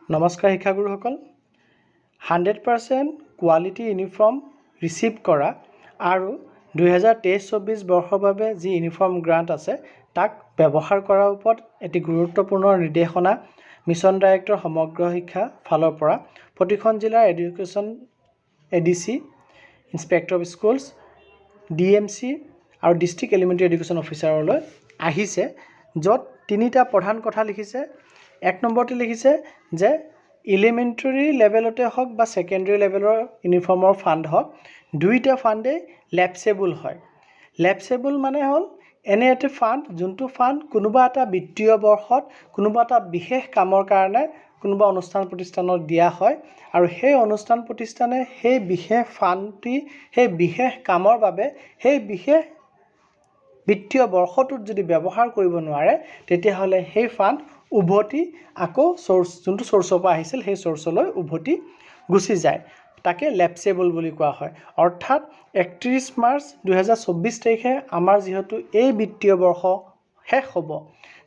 নমস্কাৰ শিক্ষাগুৰুসকল 100% quality uniform receive কৰা আৰু 2023-24 বৰ্ষৰ বাবে যি ইউনিফৰ্ম গ্ৰান্ট আছে তাক ব্যৱহাৰ কৰাৰ ওপৰত এটি গুৰুত্বপূৰ্ণ নিৰ্দেশনা মিছন ডাইৰেক্টৰ সমগ্ৰ শিক্ষা ফালৰ পৰা প্ৰতিখন জিলাৰ education ADC inspector of schools DMC আৰু ডিস্ট্ৰিক্ট এলিমেণ্টাৰী এডুকেশ্যন অফিচাৰলৈ আহিছে য'ত তিনিটা প্ৰধান কথা লিখিছে। এক নম্বৰতে লিখিছে যে এলিমেণ্টাৰী লেভেলতে হওক বা সেকেন্ডাৰী লেভেলৰ ইউনিফৰ্মৰ ফাণ্ড হওক দুইটা ফাণ্ডে ল্যাপসেবল হয়। ল্যাপসেবল মানে হ'ল এনে এটা ফাণ্ড যোনটো ফাণ্ড কোনোবা এটা বিত্তীয় বৰ্ষত কোনোবা এটা বিশেষ কামৰ কাৰণে কোনোবা অনুষ্ঠান প্ৰতিষ্ঠানত দিয়া হয় আৰু সেই অনুষ্ঠান প্ৰতিষ্ঠানে সেই বিশেষ ফাণ্ডটি সেই বিশেষ কামৰ বাবে সেই বিশেষ বিত্তীয় বৰ্ষটোত যদি ব্যৱহাৰ কৰিব নোৱাৰে তেতিয়াহ'লে সেই ফাণ্ড উভতি আকৌ সোৰ্স যোনটো সোৰ্সৰ পৰা আহিছিল সেই সোৰ্সলৈ উভতি গুচি যায় তাকে ল্যাপসেবল বুলি কোৱা হয়। অৰ্থাৎ 31 মাৰ্চ 2024 তাৰিখে আমাৰ যেহেতু এই বিত্তীয় বৰ্ষ শেষ হ'ব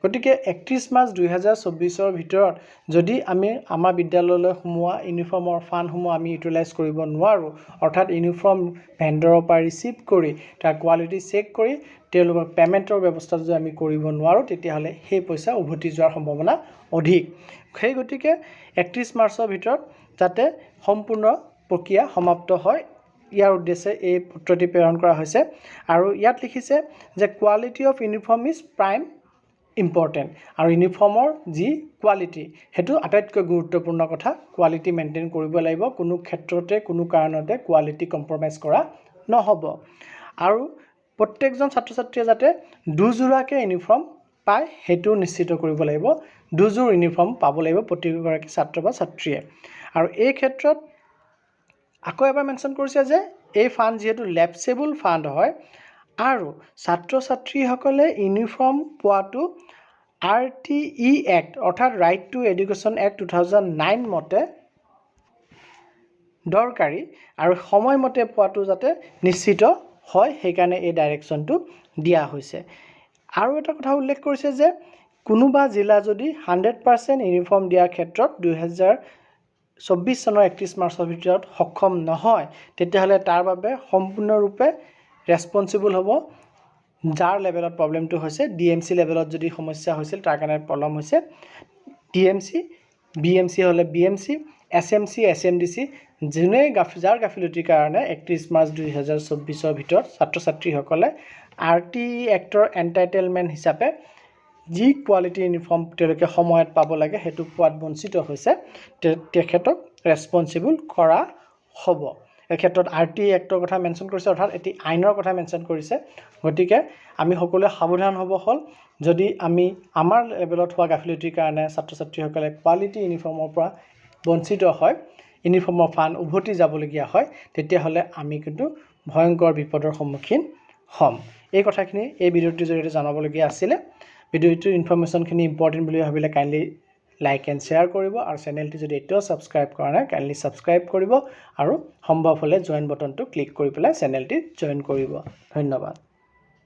গতিকে 31 মাৰ্চ 2024 ভিতৰত যদি আমি আমাৰ বিদ্যালয়লৈ সোমোৱা ইউনিফৰ্মৰ ফাণ্ডসমূহ আমি ইউটিলাইজ কৰিব নোৱাৰো অৰ্থাৎ ইউনিফৰ্ম ভেণ্ডৰৰ পৰা ৰিচিভ কৰি তাৰ কোৱালিটি চেক কৰি তেওঁলোকৰ পেমেন্টৰ ব্যৱস্থা যদি আমি কৰিব নোৱাৰো তেতিয়াহ'লে সেই পইচা উভতি যোৱাৰ সম্ভাৱনা অধিক। সেই গতিকে 31 মাৰ্চৰ ভিতৰত যাতে সম্পূৰ্ণ প্ৰক্ৰিয়া সমাপ্ত হয় ইয়াৰ উদ্দেশ্যে এই পত্ৰটি প্ৰেৰণ কৰা হৈছে আৰু ইয়াত লিখিছে যে quality of uniform is prime important আৰু ইউনিফৰ্মৰ যি কোৱালিটি হেতু আটাইতকৈ গুৰুত্বপূৰ্ণ কথা কোৱালিটি মেইনটেইন কৰিব লাগিব কোনো ক্ষেত্ৰতে কোনো কাৰণতে কোৱালিটি কম্প্ৰমাইজ কৰা নহব আৰু প্ৰত্যেকজন ছাত্ৰ ছাত্ৰীয়ে যাতে দুজোৰাকে ইউনিফৰ্ম পায় হেতু নিশ্চিত কৰিব লাগিব দুজোৰ ইউনিফৰ্ম পাব লাগিব প্ৰতিগৰাকী ছাত্ৰ বা ছাত্ৰীয়ে আৰু এই ক্ষেত্ৰত আকৌ এবাৰ মেনশন কৰিছে যে এই ফাণ্ড যেহেতু ল্যাপসেবল ফাণ্ড হয় আৰু ছাত্ৰ ছাত্ৰীসকলে ইউনিফৰ্ম পোৱাটো RTE Act অৰ্থাৎ ৰাইট টু এডুকেশ্যন এক্ট 2009 মতে দৰকাৰী আৰু সময়মতে পোৱাটো যাতে নিশ্চিত হয় সেইকাৰণে এই ডাইৰেকশনটো দিয়া হৈছে। আৰু এটা কথা উল্লেখ কৰিছে যে কোনোবা জিলা যদি 100% ইউনিফৰ্ম দিয়াৰ ক্ষেত্ৰত 2024 চনৰ 31 মাৰ্চৰ ভিতৰত সক্ষম নহয় তেতিয়াহ'লে তাৰ বাবে সম্পূৰ্ণৰূপে ৰেসপন্সিবল হ'ব যাৰ লেভেলত প্ৰবলেমটো হৈছে ডিএমসি লেভেলত যদি সমস্যা হৈছিল তাৰ কাৰণে প্ৰবলেম হৈছে ডিএমসি বিএমসি হলে বিএমসি এসএমসি এসএমডিসি যেনে যাৰ গাফিলতিৰ কাৰণে 31 মাৰ্চ 2024 ভিতৰত ছাত্ৰ ছাত্ৰীসকলে RTE এক্টৰ এন্টাইটেলমেন্ট হিচাপে যি কোৱালিটি ইউনিফৰ্ম তেওঁলোকে সময়ত পাব লাগে হেতু পোৱাত বঞ্চিত হৈছে তেখেতক ৰেসপন্সিবল কৰা হ'ব। এই ক্ষেত্ৰত RTE এক্টৰ কথা মেনশন কৰিছে অৰ্থাৎ এটি আইনৰ কথা মেনশন কৰিছে গতিকে আমি সকলোৱে সাৱধান হ'ব হল যদি আমি আমাৰ লেভেলত হোৱা গাফিলতিৰ কাৰণে ছাত্ৰ ছাত্ৰীসকলে কোৱালিটি ইউনিফৰ্মৰ পৰা বঞ্চিত হয় ইউনিফৰ্মৰ ফাণ্ড উভতি যাবলগীয়া হয় তেতিয়াহ'লে আমি কিন্তু ভয়ংকৰ বিপদৰ সন্মুখীন হ'ম। এই কথাখিনি এই ভিডিঅ'টোৰ জৰিয়তে জানাবলগীয়া আছিল। ভিডিঅ'টোৰ ইনফৰমেশ্যনখিনি ইম্পৰ্টেণ্ট বুলি ভাবিলে কাইণ্ডলি লাইক এণ্ড শ্বেয়াৰ কৰিব আৰু চেনেলটো যদি এতিয়াও ছাবস্ক্ৰাইব কৰা নাই কাইণ্ডলি ছাবস্ক্ৰাইব কৰিব আৰু সম্ভৱ হ'লে জয়েন বটনটো ক্লিক কৰি পেলাই চেনেলটি জয়েন কৰিব। ধন্যবাদ।